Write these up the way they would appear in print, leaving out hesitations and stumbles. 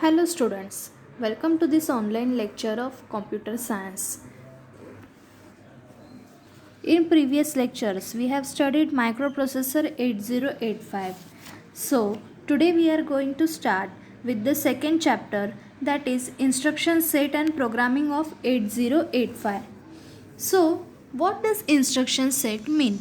Hello students, welcome to this online lecture of computer science. In previous lectures we have studied microprocessor 8085. So today we are going to start with the second chapter, that is instruction set and programming of 8085. So what does instruction set mean?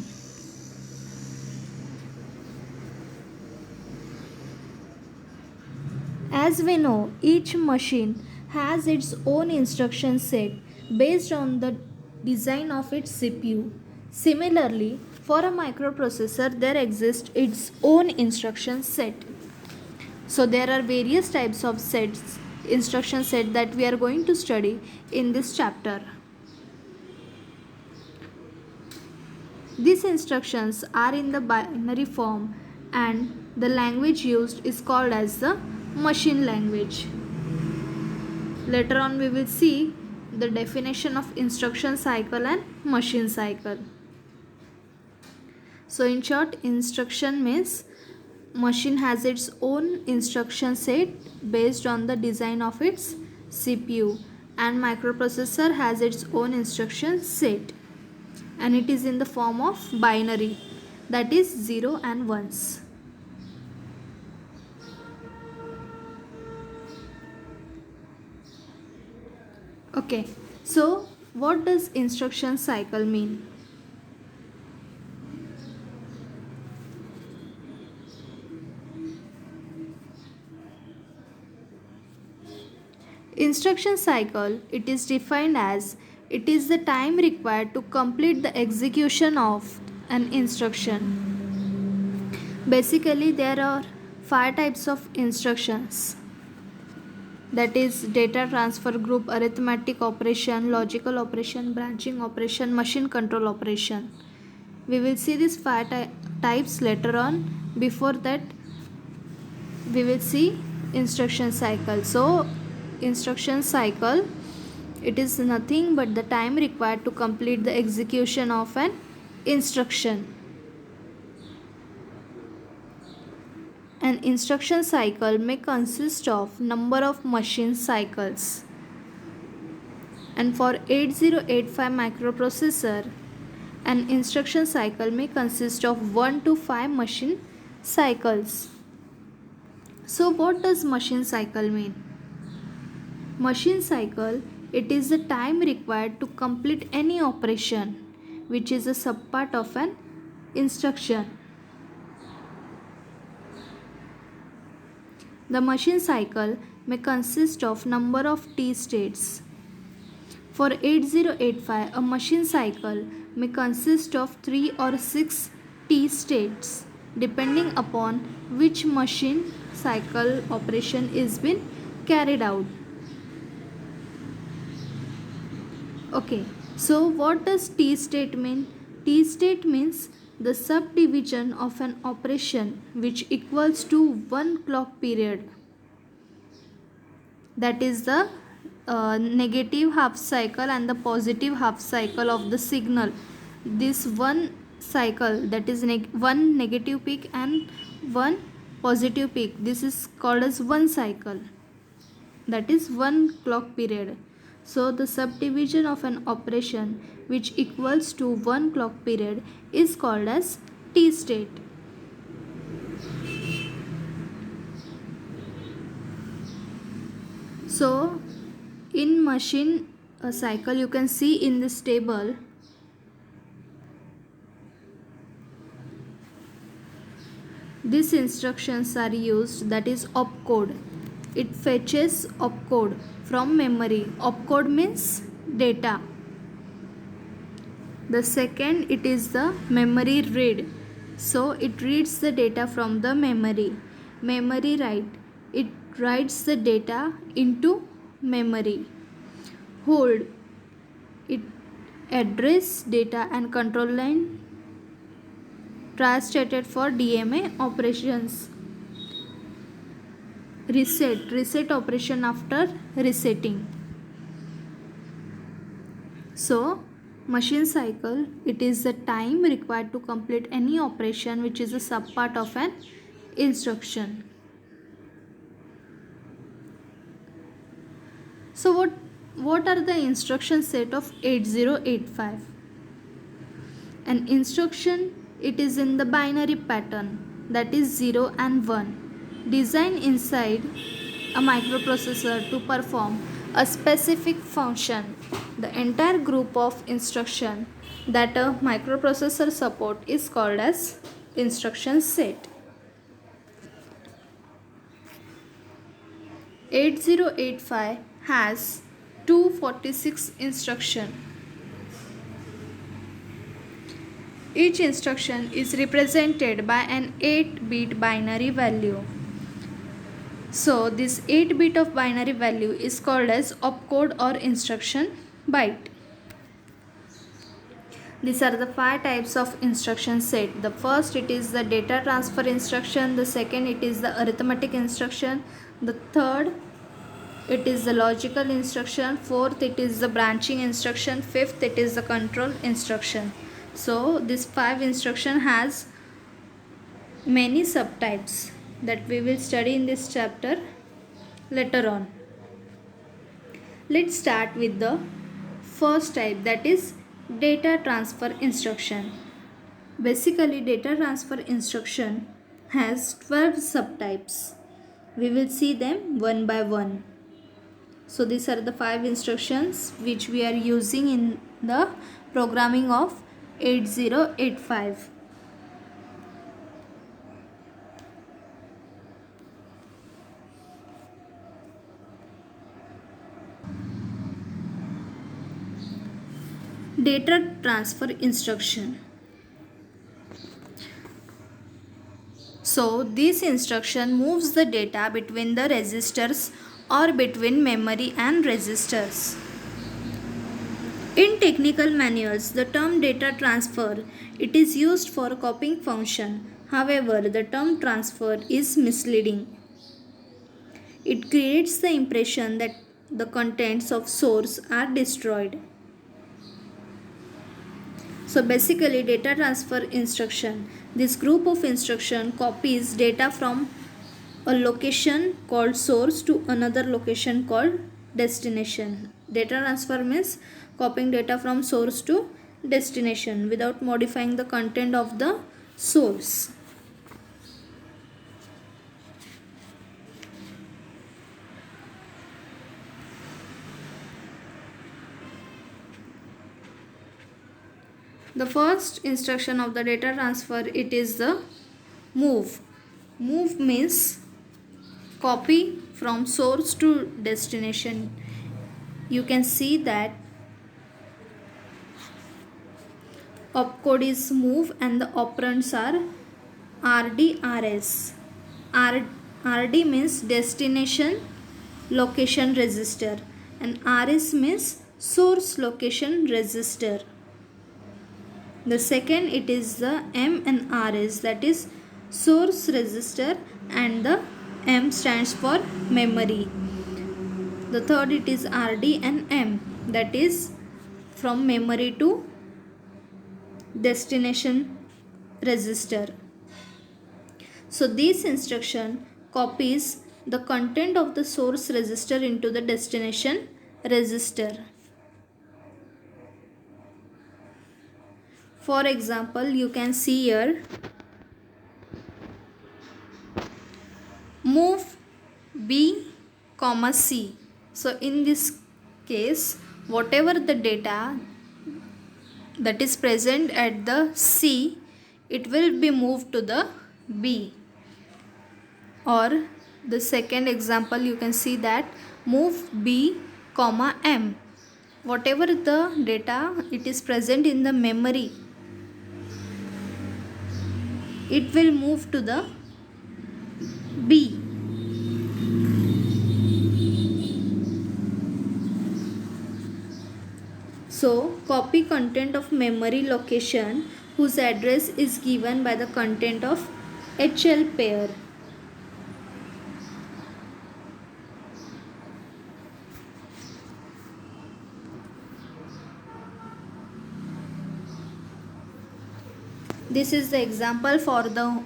As we know, each machine has its own instruction set based on the design of its CPU. Similarly, for a microprocessor, there exists its own instruction set. So there are various types of instruction set that we are going to study in this chapter. These instructions are in the binary form and the language used is called as the machine language. Later on we will see the definition of instruction cycle and machine cycle. So in short, instruction means machine has its own instruction set based on the design of its CPU, and microprocessor has its own instruction set, and it is in the form of binary, that is 0 and 1s. Okay, so what does instruction cycle mean? Instruction cycle, it is defined as it is the time required to complete the execution of an instruction. Basically there are 5 types of instructions, that is data transfer, group arithmetic operation, logical operation, branching operation, machine control operation. We will see these 5 types later on. Before that we will see instruction cycle. So instruction cycle, it is nothing but the time required to complete the execution of an instruction. An instruction cycle may consist of number of machine cycles, and for 8085 microprocessor an instruction cycle may consist of 1 to 5 machine cycles. So what does machine cycle mean? Machine cycle, it is the time required to complete any operation which is a subpart of an instruction. The machine cycle may consist of number of T states. For 8085, a machine cycle may consist of 3 or 6 T states depending upon which machine cycle operation is being carried out. Okay, so what does T state mean? T state means the subdivision of an operation which equals to 1 clock period. That is the negative half cycle and the positive half cycle of the signal. This one cycle, that is one negative peak and one positive peak, this is called as one cycle, that is 1 clock period. So the subdivision of an operation which equals to 1 clock period is called as T state. So in machine cycle, you can see in this table these instructions are used, that is opcode. It fetches opcode from memory. Opcode means data. The second, it is the memory read. So it reads the data from the memory. Memory write, it writes the data into memory. Hold, it address data and control line translated for DMA operations. Reset operation after resetting. So machine cycle, it is the time required to complete any operation which is a subpart of an instruction. So what are the instruction set of 8085? An instruction, it is in the binary pattern, that is 0 and 1, designed inside a microprocessor to perform a specific function. The entire group of instruction that a microprocessor support is called as instruction set. 8085 has 246 instruction. Each instruction is represented by an 8-bit binary value. So this 8-bit of binary value is called as opcode or instruction byte. These are the 5 types of instruction set. The first, it is the data transfer instruction. The second, it is the arithmetic instruction. The third, it is the logical instruction. Fourth, it is the branching instruction. Fifth, it is the control instruction. So this 5 instruction has many subtypes that we will study in this chapter later on. Let's start with the first type, that is data transfer instruction. Basically, data transfer instruction has 12 subtypes. We will see them one by one. So these are the 5 instructions which we are using in the programming of 8085. Data transfer instruction. So this instruction moves the data between the registers or between memory and registers. In technical manuals, the term data transfer, it is used for copying function. However, the term transfer is misleading. It creates the impression that the contents of source are destroyed. So basically, data transfer instruction, this group of instruction copies data from a location called source to another location called destination. Data transfer means copying data from source to destination without modifying the content of the source. The first instruction of the data transfer, it is the move. Move means copy from source to destination. You can see that opcode is move and the operands are RD, RS. RD means destination location register and RS means source location register. The second, it is the M and RS, that is source register, and the M stands for memory. The third, it is RD and M, that is from memory to destination register. So this instruction copies the content of the source register into the destination register. For example, you can see here move B, C. So in this case, whatever the data that is present at the C, it will be moved to the B. Or the second example, you can see that move B, M. Whatever the data it is present in the memory, it will move to the B. So copy content of memory location whose address is given by the content of HL pair. This is the example for the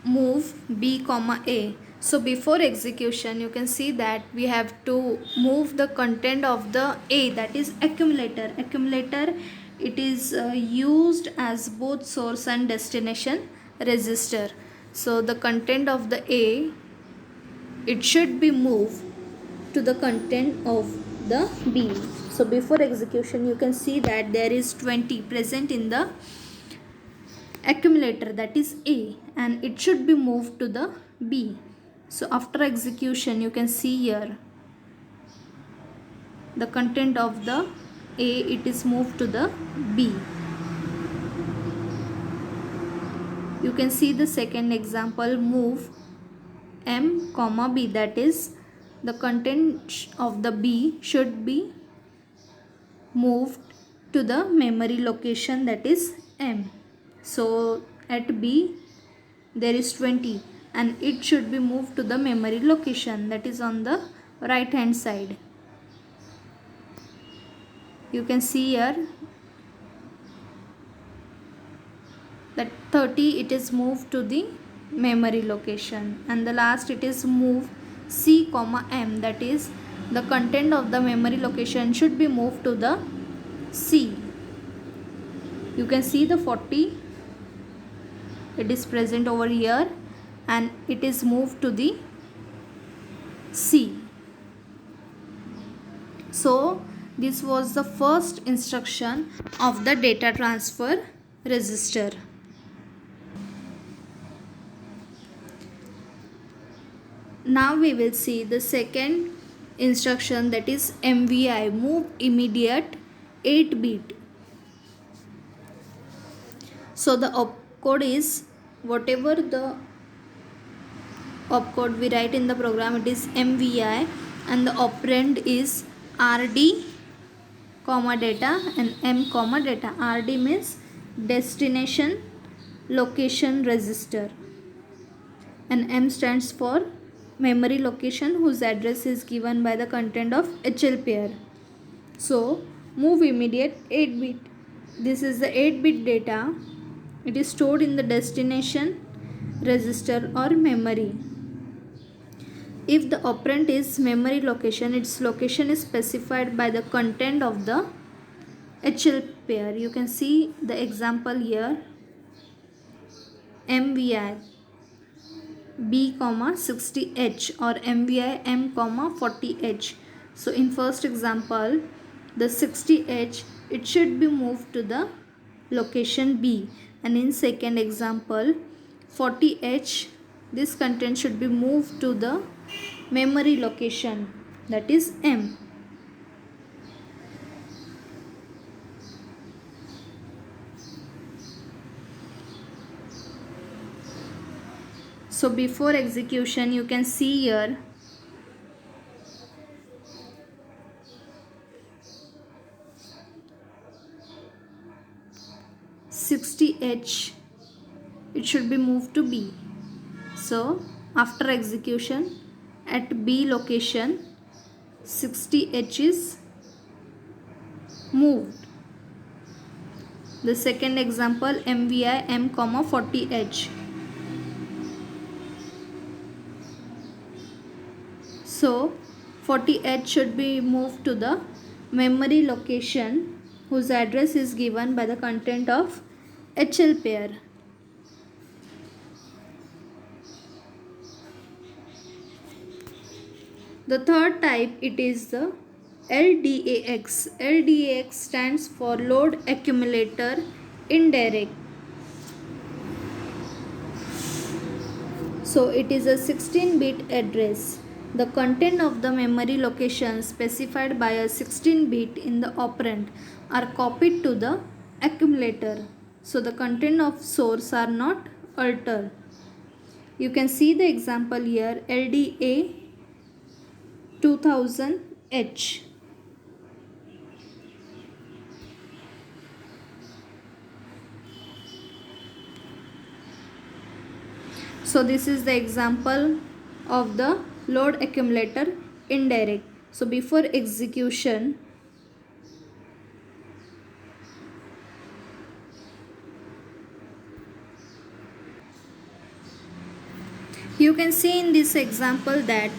move B, A. So before execution, you can see that we have to move the content of the A, that is accumulator. Accumulator, it is used as both source and destination register. So the content of the A, it should be moved to the content of the B. So before execution, you can see that there is 20 present in the accumulator, that is A, and it should be moved to the B. So after execution, you can see here the content of the A, it is moved to the B. You can see the second example, move M comma B, that is the content of the B should be moved to the memory location, that is M. So at B there is 20 and it should be moved to the memory location, that is on the right hand side. You can see here that 30, it is moved to the memory location, and the last it is move C comma M, that is the content of the memory location should be moved to the C. You can see the 40, it is present over here and it is moved to the C. So this was the first instruction of the data transfer register. Now we will see the second instruction, that is MVI, move immediate 8 bit. So the opcode is whatever the opcode we write in the program, it is MVI, and the operand is RD comma data and M comma data. RD means destination location register and M stands for memory location whose address is given by the content of HL pair. So move immediate 8 bit. This is the 8 bit data. It is stored in the destination register or memory. If the operand is memory location, its location is specified by the content of the HL pair. You can see the example here, MVI B comma 60H or MVI M comma 40H. So in first example, the 60H, it should be moved to the location B, and in second example 40H, this content should be moved to the memory location, that is M. So before execution, you can see here $60H, it should be moved to B. So after execution, at B location $60H is moved. The second example, MVI M comma 40H. So 40H should be moved to the memory location whose address is given by the content of HL pair. The third type, it is the LDAX. LDAX stands for load accumulator indirect. So it is a 16-bit address. The content of the memory location specified by a 16-bit in the operand are copied to the accumulator. So the content of source are not altered. You can see the example here, LDA 2000H. So this is the example of the load accumulator indirect. So before execution, You can see in this example that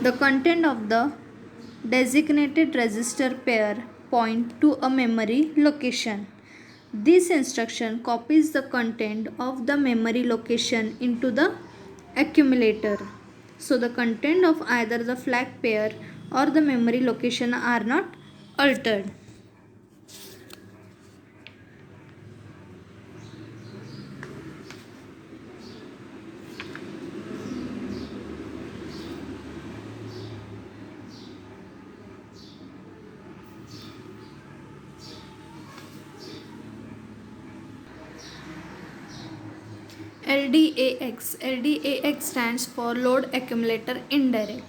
the content of the designated register pair point to a memory location. This instruction copies the content of the memory location into the accumulator. So the content of either the flag pair or the memory location are not altered. LDAX stands for load accumulator indirect.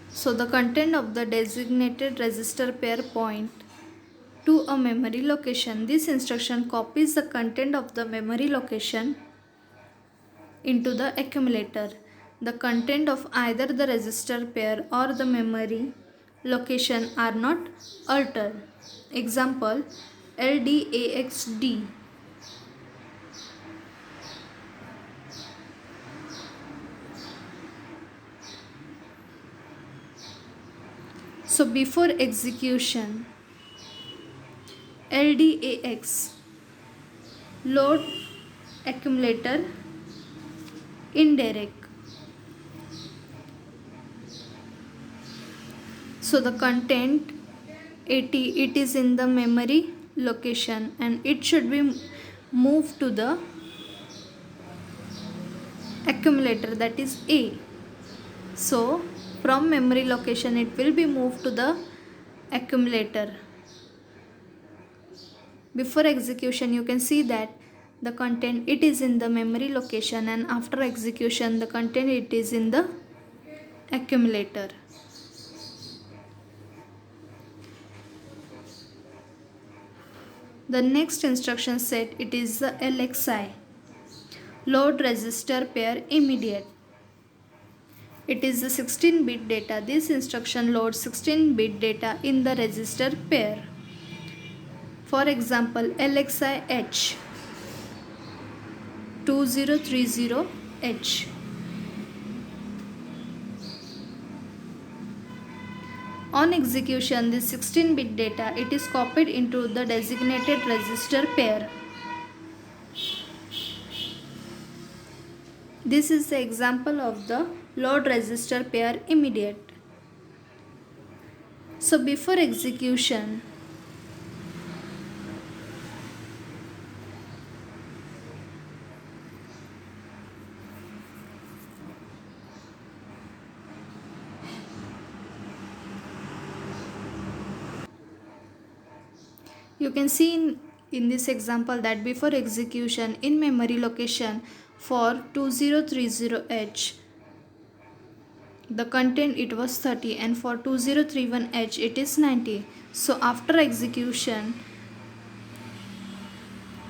So the content of the designated register pair point to a memory location. This instruction copies the content of the memory location into the accumulator. The content of either the register pair or the memory location are not altered. Example, LDAXD. So before execution, LDAX, load accumulator indirect. So the content 80, it is in the memory location and it should be moved to the accumulator, that is A. So from memory location it will be moved to the accumulator. Before execution you can see that the content it is in the memory location and after execution the content it is in the accumulator. The next instruction set, it is the LXI, load register pair immediate. It is the 16-bit data. This instruction loads 16-bit data in the register pair. For example, LXI H 2030H. On execution, this 16-bit data it is copied into the designated register pair. This is the example of the load register pair immediate. So before execution, you can see in this example that before execution in memory location for 2030H the content it was 30 and for 2031H it is 90. So after execution,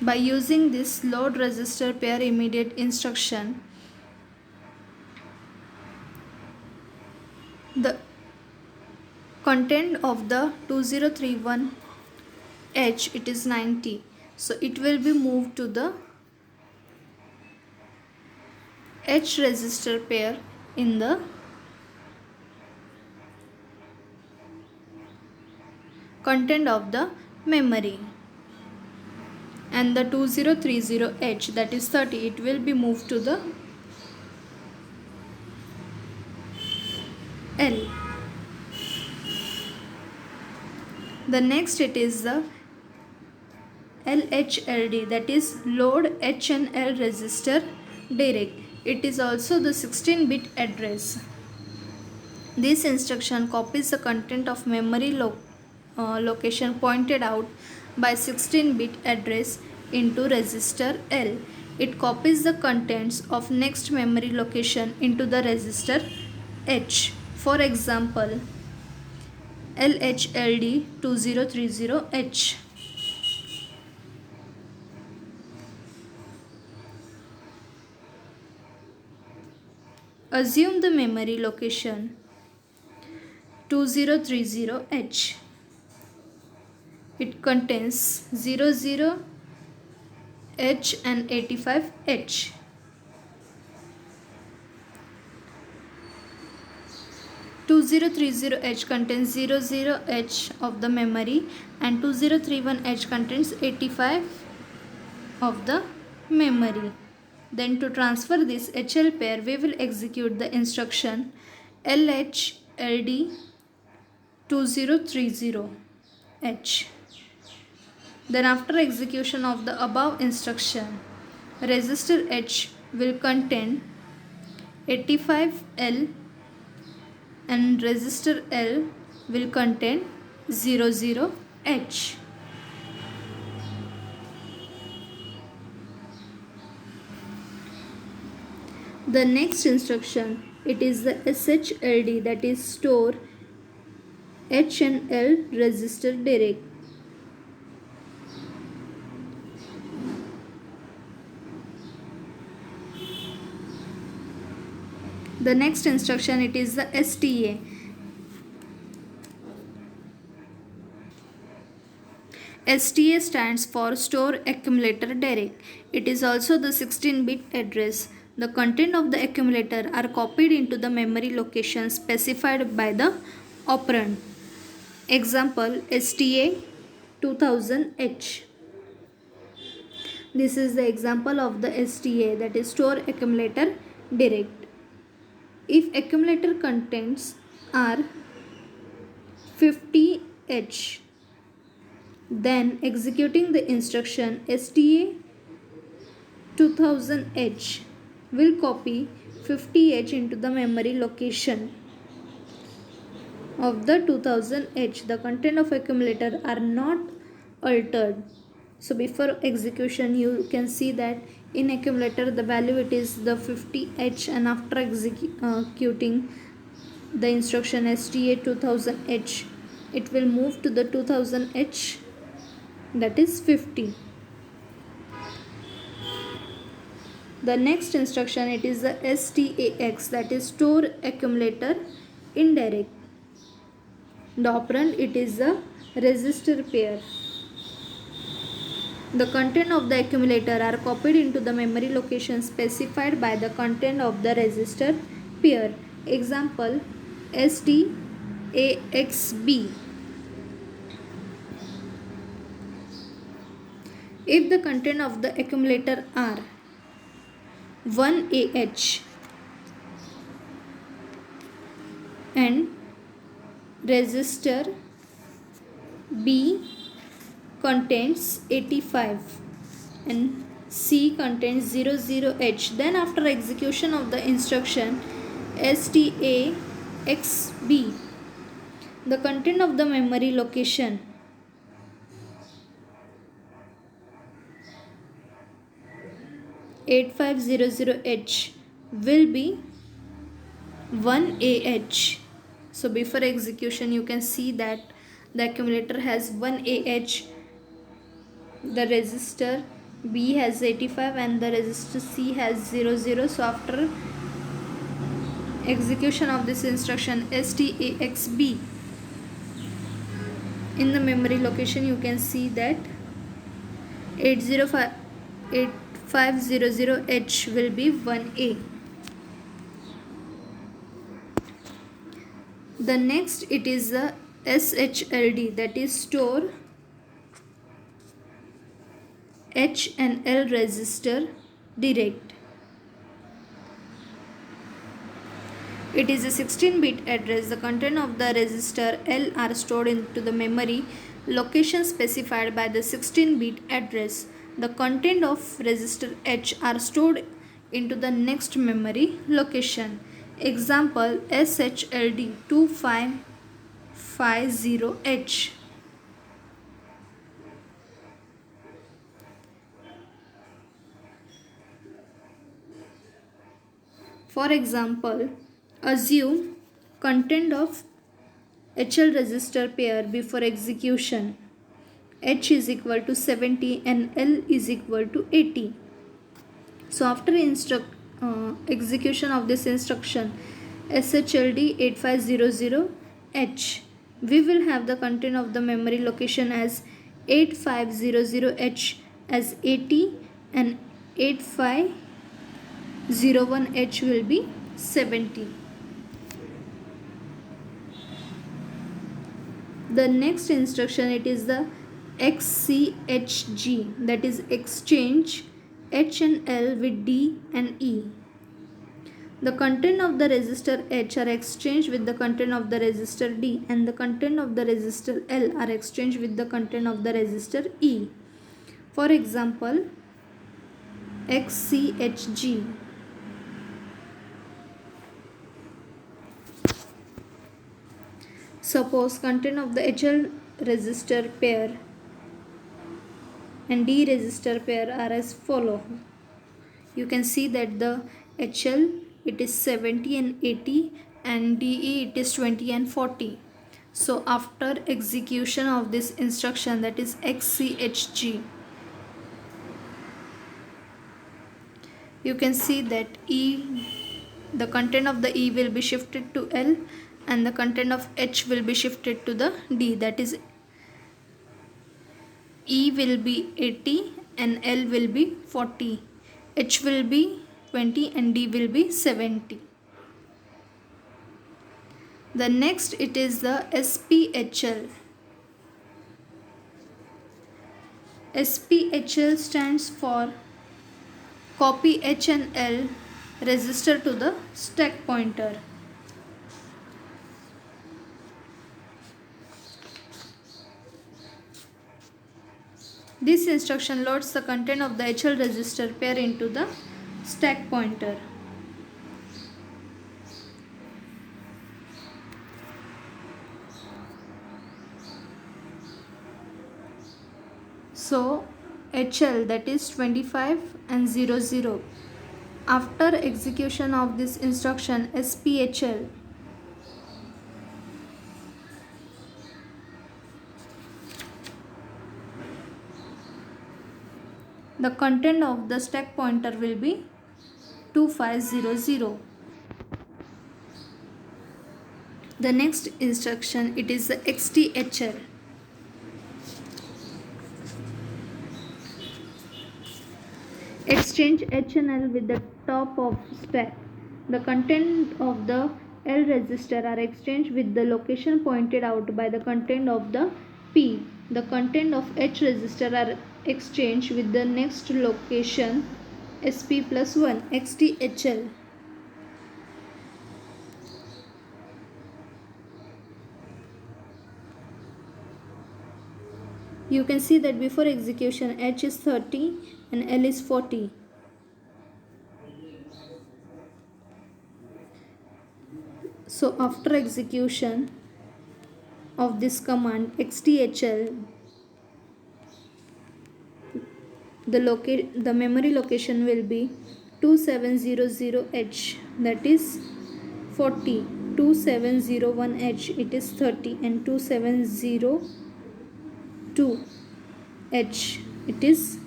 by using this load register pair immediate instruction, the content of the 2031H it is 90. So it will be moved to the H register pair in the content of the memory, and the 2030H that is 30 it will be moved to the L. The next it is the LHLD, that is load H and L register direct. It is also the 16-bit address. This instruction copies the content of memory location pointed out by 16-bit address into register L. It copies the contents of next memory location into the register H. For example, LHLD 2030H. Assume the memory location 2030H. It contains 00H and 85H. 2030H contains 00H of the memory and 2031H contains 85 of the memory. Then to transfer this HL pair, we will execute the instruction LHLD 2030H. Then after execution of the above instruction, register H will contain 85L and register L will contain 00H. The next instruction, it is the SHLD, that is store H and L register direct. The next instruction, it is the STA. STA stands for store accumulator direct. It is also the 16-bit address. The content of the accumulator are copied into the memory location specified by the operand. Example, STA 2000H. This is the example of the STA, that is store accumulator direct. If accumulator contents are 50H, then executing the instruction STA 2000H will copy 50H into the memory location of the 2000H. The content of accumulator are not altered. So before execution, you can see that in accumulator the value it is the 50H, and after executing the instruction STA 2000H, it will move to the 2000H, that is 50. The next instruction, it is the STAX, that is store accumulator indirect. The operand, it is the register pair. The content of the accumulator are copied into the memory location specified by the content of the register pair. Example, STAXB. If the content of the accumulator are 1AH and register B contains 85 and C contains 00H, then after execution of the instruction STAXB, the content of the memory location (8500H) will be 1AH. So before execution, you can see that the accumulator has 1AH, the register B has 85 and the register C has 00. So after execution of this instruction STAXB, in the memory location you can see that 8500H will be 1A. The next, it is the SHLD, that is store H and L register direct. It is a 16-bit address. The content of the register L are stored into the memory location specified by the 16-bit address. The content of register H are stored into the next memory location. Example, SHLD 2550H. For example, assume content of HL register pair before execution. H is equal to 70 and L is equal to 80. So after execution of this instruction SHLD 8500H, we will have the content of the memory location as 8500H as 80 and 8501H will be 70. The next instruction, it is the XCHG, that is exchange H and L with D and E. The content of the resistor H are exchanged with the content of the resistor D, and the content of the resistor L are exchanged with the content of the resistor E. For example, XCHG. Suppose content of the HL resistor pair and D resistor pair are as follow. You can see that the HL, it is 70 and 80, and DE, it is 20 and 40. So after execution of this instruction, that is XCHG, you can see that the content of the E will be shifted to L, and the content of H will be shifted to the D, that is E will be 80 and L will be 40, H will be 20 and D will be 70. The next, it is the SPHL. SPHL stands for copy H and L resistor to the stack pointer. This instruction loads the content of the HL resistor pair into the stack pointer. So HL, that is 25 and 00. After execution of this instruction SPHL, the content of the stack pointer will be 2500. The next instruction, it is the XTHL. Exchange H and L with the top of stack. The content of the L resistor are exchanged with the location pointed out by the content of the P. The content of H resistor are exchanged with the next location SP plus 1, XTHL. You can see that before execution H is 30 and L is 40. So after execution of this command XTHL, the memory location will be 2700H, that is 40, 2701H, it is 30, and 2702H, it is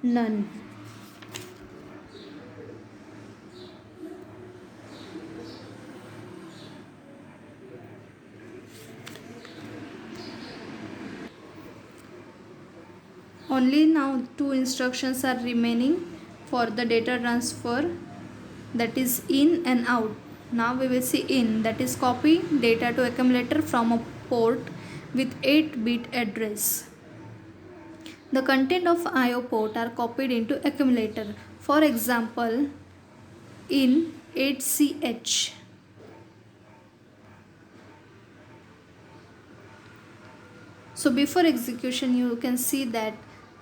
none. Only now two instructions are remaining for the data transfer, that is in and out. Now we will see in, that is copy data to accumulator from a port with 8-bit address. The content of IO port are copied into accumulator. For example, in 8CH. So before execution you can see that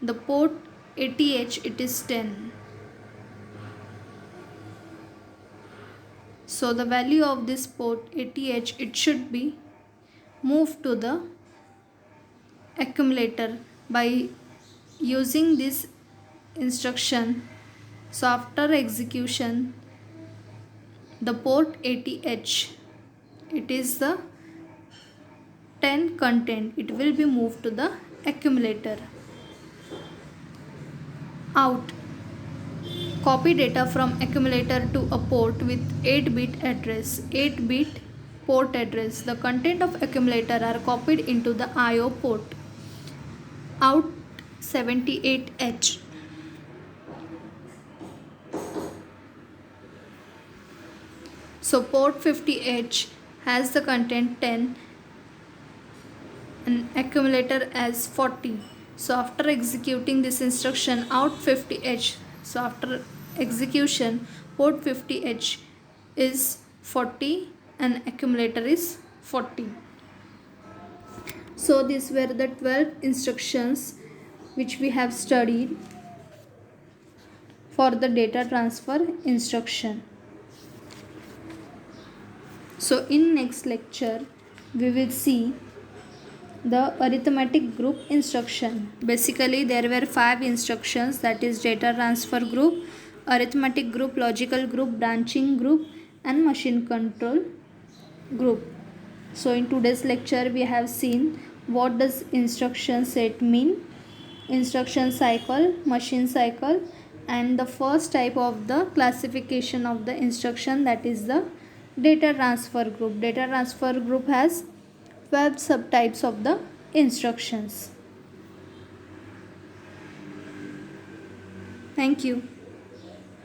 the port 80H, it is 10. So the value of this port 80H, it should be moved to the accumulator by using this instruction. So after execution, the port 80H, it is the 10 content, it will be moved to the accumulator. Out, copy data from accumulator to a port with 8-bit address, 8-bit port address. The content of accumulator are copied into the IO port. Out 78H. So port 50H has the content 10 and accumulator as 40. So after executing this instruction out 50h, so after execution port 50h is 40 and accumulator is 40. So these were the 12 instructions which we have studied for the data transfer instruction. So in next lecture we will see the arithmetic group instruction. Basically there were 5 instructions, that is data transfer group, arithmetic group, logical group, branching group and machine control group. So in today's lecture we have seen what does instruction set mean, instruction cycle, machine cycle, and the first type of the classification of the instruction, that is the data transfer group. Data transfer group has 12 subtypes of the instructions. Thank you.